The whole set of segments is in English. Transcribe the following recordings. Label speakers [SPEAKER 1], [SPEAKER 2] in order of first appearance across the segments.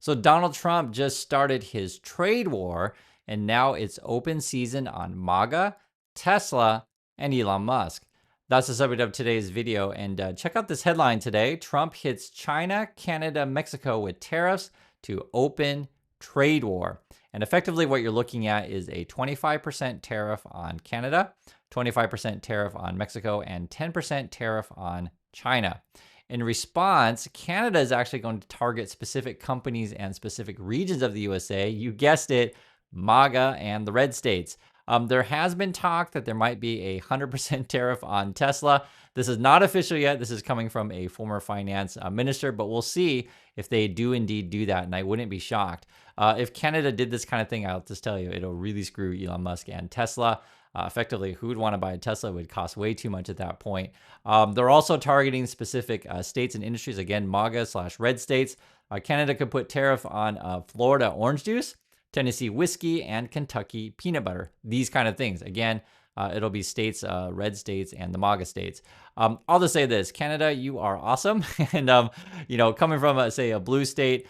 [SPEAKER 1] So Donald Trump just started his trade war, and now it's open season on MAGA, Tesla, and Elon Musk. That's the subject of today's video. And check out this headline today. Trump hits China, Canada, Mexico with tariffs to open trade war. And effectively what you're looking at is a 25% tariff on Canada, 25% tariff on Mexico, and 10% tariff on China. In response, Canada is actually going to target specific companies and specific regions of the USA. You guessed it, MAGA and the red states. There has been talk that there might be a 100% tariff on Tesla. This is not official yet. This is coming from a former finance minister, but we'll see if they do indeed do that, and I wouldn't be shocked. If Canada did this kind of thing, I'll just tell you, it'll really screw Elon Musk and Tesla. Effectively, who would want to buy a Tesla? It would cost way too much at that point. They're also targeting specific states and industries, again, MAGA/red states. Canada could put tariff on Florida orange juice, Tennessee whiskey, and Kentucky peanut butter. These kind of things. Again, it'll be states, red states, and the MAGA states. I'll just say this: Canada, you are awesome, and coming from say a blue state,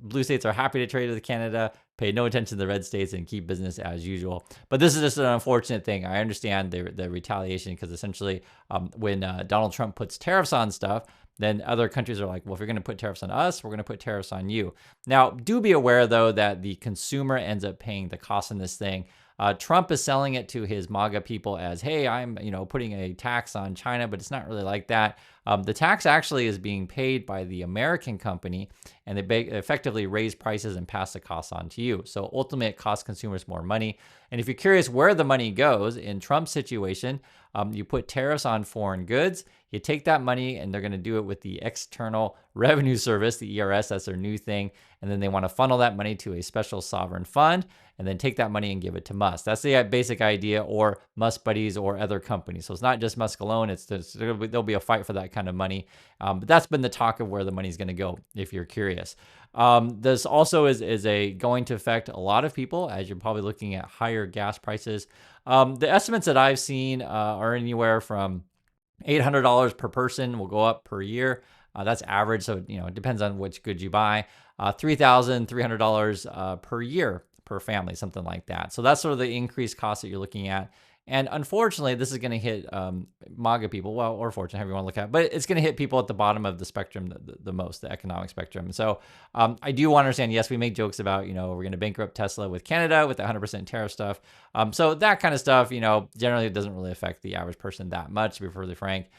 [SPEAKER 1] blue states are happy to trade with Canada. Pay no attention to the red states and keep business as usual. But this is just an unfortunate thing. I understand the retaliation because essentially, when Donald Trump puts tariffs on stuff, then other countries are like, well, if you're going to put tariffs on us, we're going to put tariffs on you. Now, do be aware, though, that the consumer ends up paying the cost in this thing. Trump is selling it to his MAGA people as, hey, I'm putting a tax on China, but it's not really like that. The tax actually is being paid by the American company, and they effectively raise prices and pass the costs on to you. So ultimately, it costs consumers more money. And if you're curious where the money goes, in Trump's situation, you put tariffs on foreign goods, you take that money, and they're going to do it with the External Revenue Service, the ERS, that's their new thing. And then they want to funnel that money to a special sovereign fund, and then take that money and give it to Musk. That's the basic idea, or Musk buddies or other companies. So it's not just Musk alone. There'll be a fight for that kind of money. But that's been the talk of where the money's going to go, if you're curious. This also is going to affect a lot of people, as you're probably looking at higher gas prices. The estimates that I've seen are anywhere from $800 per person will go up per year. That's average, so it depends on which goods you buy. $3,300 per year per family, something like that. So that's sort of the increased cost that you're looking at. And unfortunately, this is going to hit MAGA people, well, or fortunate, however you want to look at it, but it's going to hit people at the bottom of the spectrum the most, the economic spectrum. So I do want to understand, yes, we make jokes about, we're going to bankrupt Tesla with Canada with the 100% tariff stuff. So that kind of stuff, generally it doesn't really affect the average person that much, to be perfectly frank.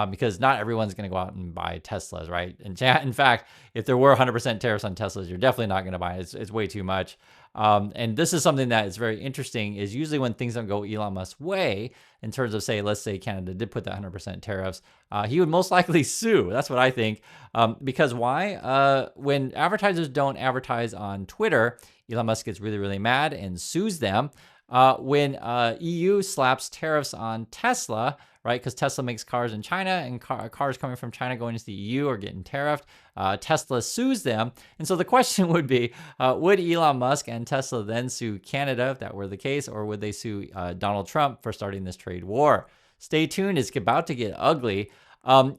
[SPEAKER 1] Because not everyone's going to go out and buy Teslas, right? And in fact, if there were 100% tariffs on Teslas, you're definitely not going to buy it. It's way too much. And this is something that is very interesting, is usually when things don't go Elon Musk's way, in terms of, let's say Canada did put that 100% tariffs, he would most likely sue. That's what I think. Because why? When advertisers don't advertise on Twitter, Elon Musk gets really, really mad and sues them. When EU slaps tariffs on Tesla, right? Because Tesla makes cars in China, and cars coming from China going into the EU are getting tariffed. Tesla sues them. And so the question would be, would Elon Musk and Tesla then sue Canada, if that were the case, or would they sue Donald Trump for starting this trade war? Stay tuned. It's about to get ugly.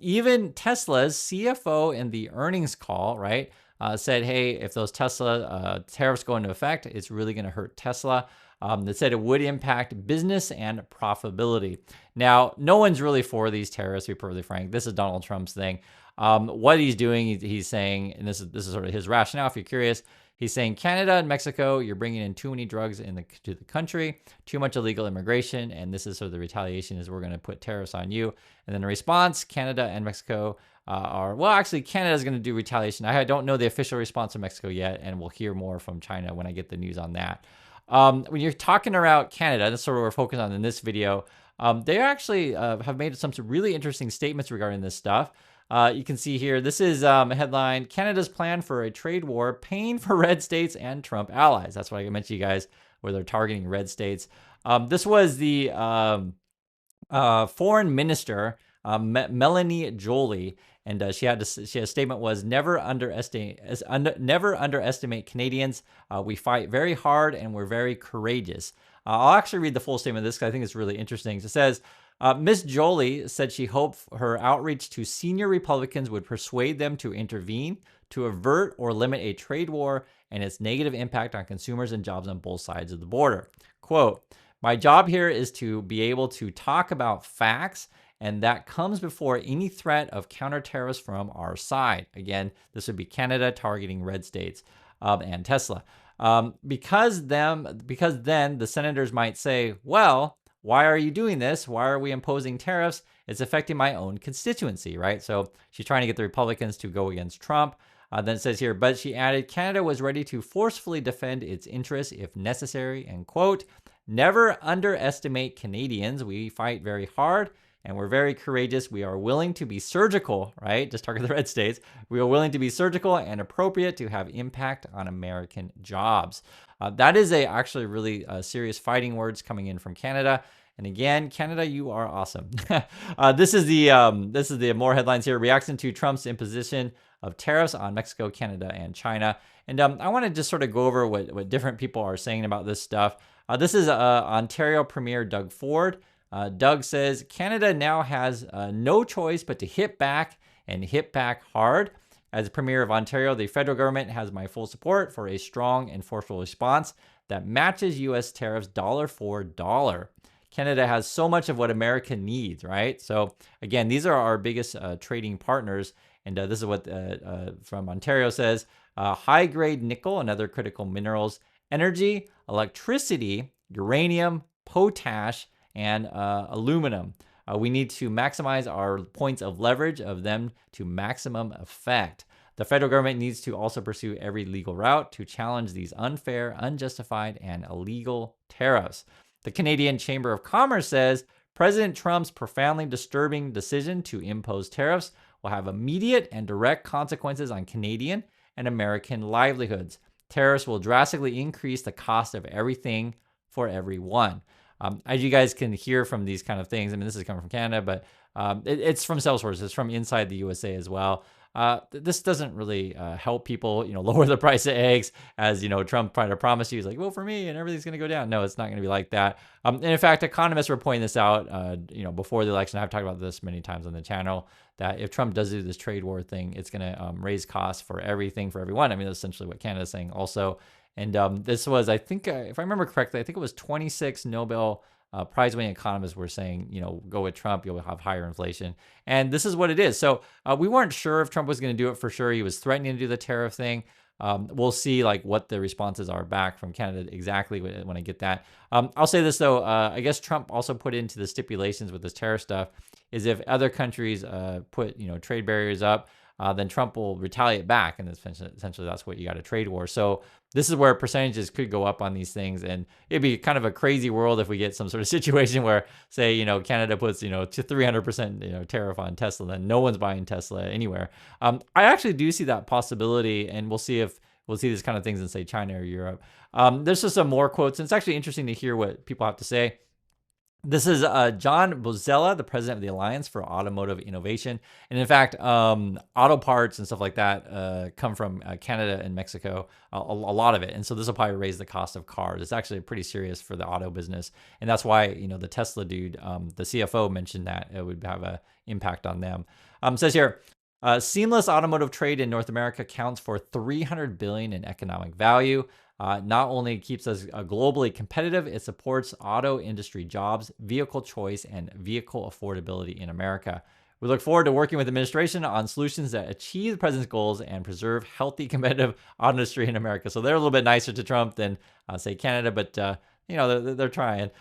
[SPEAKER 1] Even Tesla's CFO in the earnings call, right, said, hey, if those Tesla tariffs go into effect, it's really going to hurt Tesla. That said it would impact business and profitability. Now, no one's really for these tariffs, to be perfectly frank. This is Donald Trump's thing. What he's doing, he's saying, and this is sort of his rationale, if you're curious, he's saying Canada and Mexico, you're bringing in too many drugs to the country, too much illegal immigration, and this is sort of the retaliation, is we're going to put tariffs on you. And then in response, Canada and Mexico Canada's going to do retaliation. I don't know the official response of Mexico yet, and we'll hear more from China when I get the news on that. When you're talking about Canada, that's sort of what we're focused on in this video. They actually have made some really interesting statements regarding this stuff. You can see here, this is a headline, Canada's plan for a trade war, pain for red states and Trump allies. That's what I mentioned to you guys, where they're targeting red states. This was the foreign minister, Melanie Joly, and she had a statement was, never underestimate Canadians. We fight very hard and we're very courageous. I'll actually read the full statement of this because I think it's really interesting. It says, Ms. Joly said she hoped her outreach to senior Republicans would persuade them to intervene to avert or limit a trade war and its negative impact on consumers and jobs on both sides of the border. Quote, my job here is to be able to talk about facts, and that comes before any threat of counter tariffs from our side. Again, this would be Canada targeting red states and Tesla. Because then the senators might say, well, why are you doing this? Why are we imposing tariffs? It's affecting my own constituency, right? So she's trying to get the Republicans to go against Trump. Then it says here, but she added, Canada was ready to forcefully defend its interests if necessary, and quote, never underestimate Canadians. We fight very hard and we're very courageous. We are willing to be surgical, right? Just target the red states. We are willing to be surgical and appropriate to have impact on American jobs. That is actually really serious fighting words coming in from Canada. And again, Canada, you are awesome. This is the more headlines here. Reaction to Trump's imposition of tariffs on Mexico, Canada, and China. And I want to just sort of go over what different people are saying about this stuff. This is Ontario Premier Doug Ford. Doug says, Canada now has no choice but to hit back and hit back hard. As Premier of Ontario, the federal government has my full support for a strong and forceful response that matches U.S. tariffs dollar for dollar. Canada has so much of what America needs, right? So again, these are our biggest trading partners. And this is what from Ontario says, high-grade nickel and other critical minerals, energy, electricity, uranium, potash, and aluminum. We need to maximize our points of leverage of them to maximum effect. The federal government needs to also pursue every legal route to challenge these unfair, unjustified, and illegal tariffs. The Canadian Chamber of Commerce says President Trump's profoundly disturbing decision to impose tariffs will have immediate and direct consequences on Canadian and American livelihoods. Tariffs will drastically increase the cost of everything for everyone. As you guys can hear from these kind of things, I mean, this is coming from Canada, but it's from Salesforce. It's from inside the USA as well. This doesn't really help people, lower the price of eggs, as Trump tried to promise you. He's like, vote for me and everything's going to go down. No, it's not going to be like that. And in fact, economists were pointing this out, before the election. I've talked about this many times on the channel, that if Trump does do this trade war thing, it's going to raise costs for everything for everyone. I mean, that's essentially what Canada's saying also. And this was, I think, if I remember correctly, I think it was 26 Nobel prize-winning economists were saying, go with Trump, you'll have higher inflation. And this is what it is. So we weren't sure if Trump was going to do it for sure. He was threatening to do the tariff thing. We'll see what the responses are back from Canada exactly when I get that. I'll say this, though. I guess Trump also put into the stipulations with this tariff stuff is if other countries put, trade barriers up, then Trump will retaliate back. And essentially that's what you got, a trade war. So this is where percentages could go up on these things. And it'd be kind of a crazy world if we get some sort of situation where, say, Canada puts, to 300%, tariff on Tesla, then no one's buying Tesla anywhere. I actually do see that possibility, and we'll see if we'll see these kind of things in, say, China or Europe. There's just some more quotes, and it's actually interesting to hear what people have to say. This is John Bozella, the president of the Alliance for Automotive Innovation. And in fact, auto parts and stuff like that come from Canada and Mexico, a lot of it. And so this will probably raise the cost of cars. It's actually pretty serious for the auto business. And that's why, the Tesla dude, the CFO mentioned that it would have an impact on them. It says here, seamless automotive trade in North America counts for $300 billion in economic value. Not only keeps us globally competitive, it supports auto industry jobs, vehicle choice, and vehicle affordability in America. We look forward to working with the administration on solutions that achieve the president's goals and preserve healthy, competitive auto industry in America. So they're a little bit nicer to Trump than, say, Canada, but they're trying.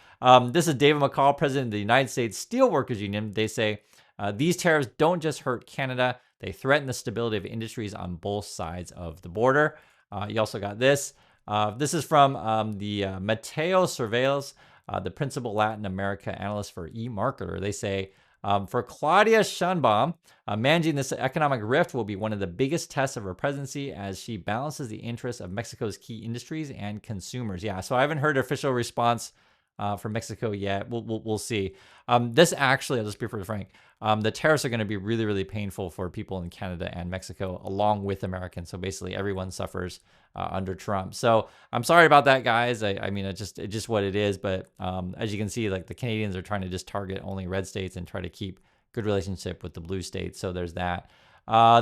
[SPEAKER 1] This is David McCall, president of the United States Steelworkers Union. They say these tariffs don't just hurt Canada; they threaten the stability of industries on both sides of the border. You also got this. This is from the Mateo Cervales, the principal Latin America analyst for eMarketer. They say, for Claudia Sheinbaum, managing this economic rift will be one of the biggest tests of her presidency as she balances the interests of Mexico's key industries and consumers. Yeah, so I haven't heard official response from Mexico yet. We'll see. This actually, I'll just be pretty frank, the tariffs are going to be really, really painful for people in Canada and Mexico, along with Americans. So basically, everyone suffers under Trump. So I'm sorry about that, guys. I mean, it's just what it is. But as you can see, the Canadians are trying to just target only red states and try to keep good relationship with the blue states. So there's that.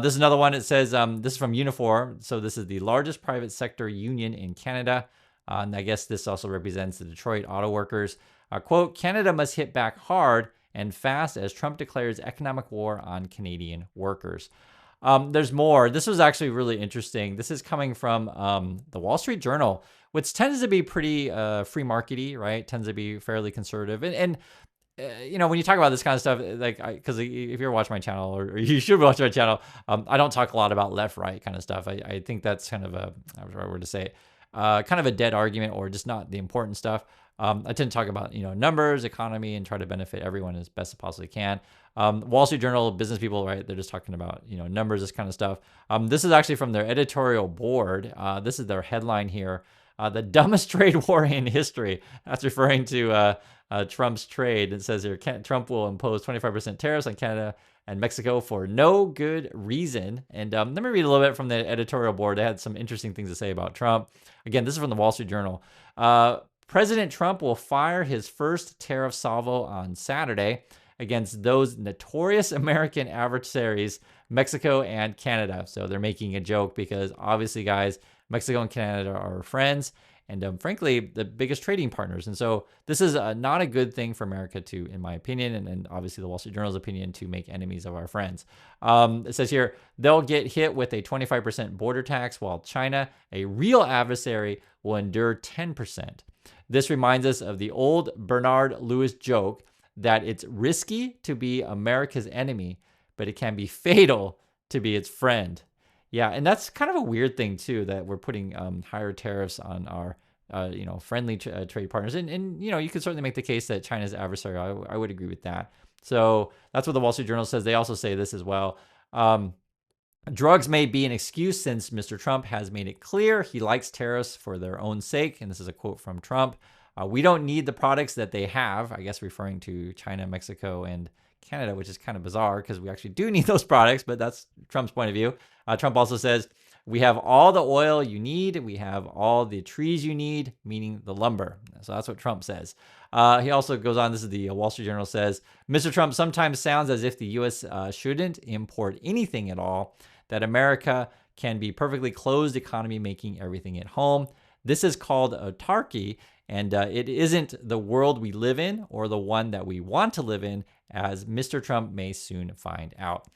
[SPEAKER 1] This is another one. It says, this is from Unifor. So this is the largest private sector union in Canada. And I guess this also represents the Detroit auto workers. Quote, Canada must hit back hard and fast as Trump declares economic war on Canadian workers. There's more. This was actually really interesting. This is coming from the Wall Street Journal, which tends to be pretty free markety, right? Tends to be fairly conservative. And you know, when you talk about this kind of stuff, like, because if you're watching my channel, or you should watch my channel, I don't talk a lot about left-right kind of stuff. I think that's kind of a, I was the right word to say it, kind of a dead argument, or just not the important stuff. I tend to talk about, you know, numbers, economy, and try to benefit everyone as best as possibly can. Wall Street Journal, business people, right? They're just talking about, you know, numbers, this kind of stuff. This is actually from their editorial board. This is their headline here. The dumbest trade war in history. That's referring to Trump's trade. It says here, Trump will impose 25% tariffs on Canada and Mexico for no good reason. And let me read a little bit from the editorial board. They had some interesting things to say about Trump. Again, this is from the Wall Street Journal. President Trump will fire his first tariff salvo on Saturday against those notorious American adversaries, Mexico and Canada. So they're making a joke because obviously, guys, Mexico and Canada are friends and frankly, the biggest trading partners. And so this is not a good thing for America to, in my opinion, and obviously the Wall Street Journal's opinion, to make enemies of our friends. It says here, they'll get hit with a 25% border tax, while China, a real adversary, will endure 10%. This reminds us of the old Bernard Lewis joke that it's risky to be America's enemy, but it can be fatal to be its friend. Yeah, and that's kind of a weird thing too, that we're putting higher tariffs on our you know, friendly trade partners. And you know, you could certainly make the case that China's adversary. I would agree with that. So that's what the Wall Street Journal says. They also say this as well. Drugs may be an excuse since Mr. Trump has made it clear he likes tariffs for their own sake. And this is a quote from Trump. We don't need the products that they have, I guess referring to China, Mexico, and Canada, which is kind of bizarre because we actually do need those products, but that's Trump's point of view. Trump also says, we have all the oil you need. We have all the trees you need, meaning the lumber. So that's what Trump says. He also goes on, this is the Wall Street Journal says, Mr. Trump sometimes sounds as if the U.S. Shouldn't import anything at all, that America can be perfectly closed economy, making everything at home. This is called autarky, and it isn't the world we live in or the one that we want to live in, as Mr. Trump may soon find out.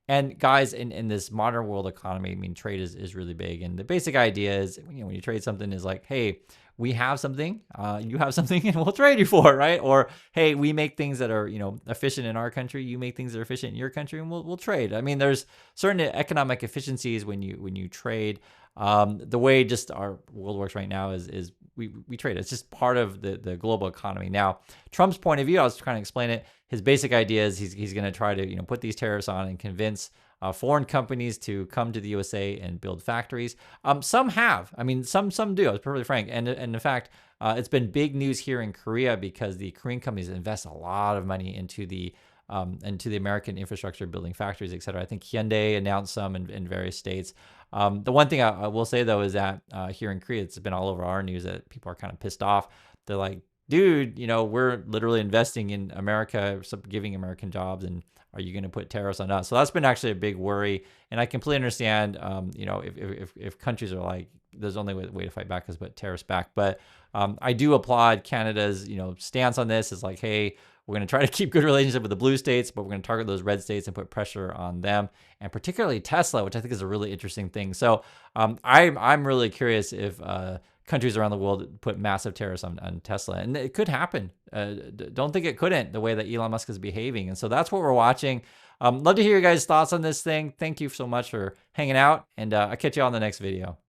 [SPEAKER 1] And guys, in this modern world economy, I mean, trade is really big. And the basic idea is, you know, when you trade something is like, hey, we have something, you have something, and we'll trade you for it, right? Or, hey, we make things that are, you know, efficient in our country, you make things that are efficient in your country, and we'll trade. I mean, there's certain economic efficiencies when you trade. The way just our world works right now is we trade. It's just part of the global economy. Now, Trump's point of view, I was trying to explain it. His basic idea is he's going to try to, you know, put these tariffs on and convince foreign companies to come to the USA and build factories. Some have. I mean, some do. I was perfectly frank. And in fact, it's been big news here in Korea because the Korean companies invest a lot of money into the American infrastructure, building factories, et cetera. I think Hyundai announced some in various states. The one thing I will say, though, is that here in Korea, it's been all over our news that people are kind of pissed off. They're like, dude, you know, we're literally investing in America, giving American jobs, and are you going to put tariffs on us? So that's been actually a big worry. And I completely understand, you know, if countries are like, there's only way to fight back is put tariffs back. But I do applaud Canada's, you know, stance on this. Is like, hey, we're going to try to keep good relationship with the blue states, but we're going to target those red states and put pressure on them, and particularly Tesla, which I think is a really interesting thing. So I'm really curious if countries around the world put massive tariffs on Tesla, and it could happen. Don't think it couldn't, the way that Elon Musk is behaving. And so that's what we're watching. Love to hear your guys' thoughts on this thing. Thank you so much for hanging out, and I'll catch you on the next video.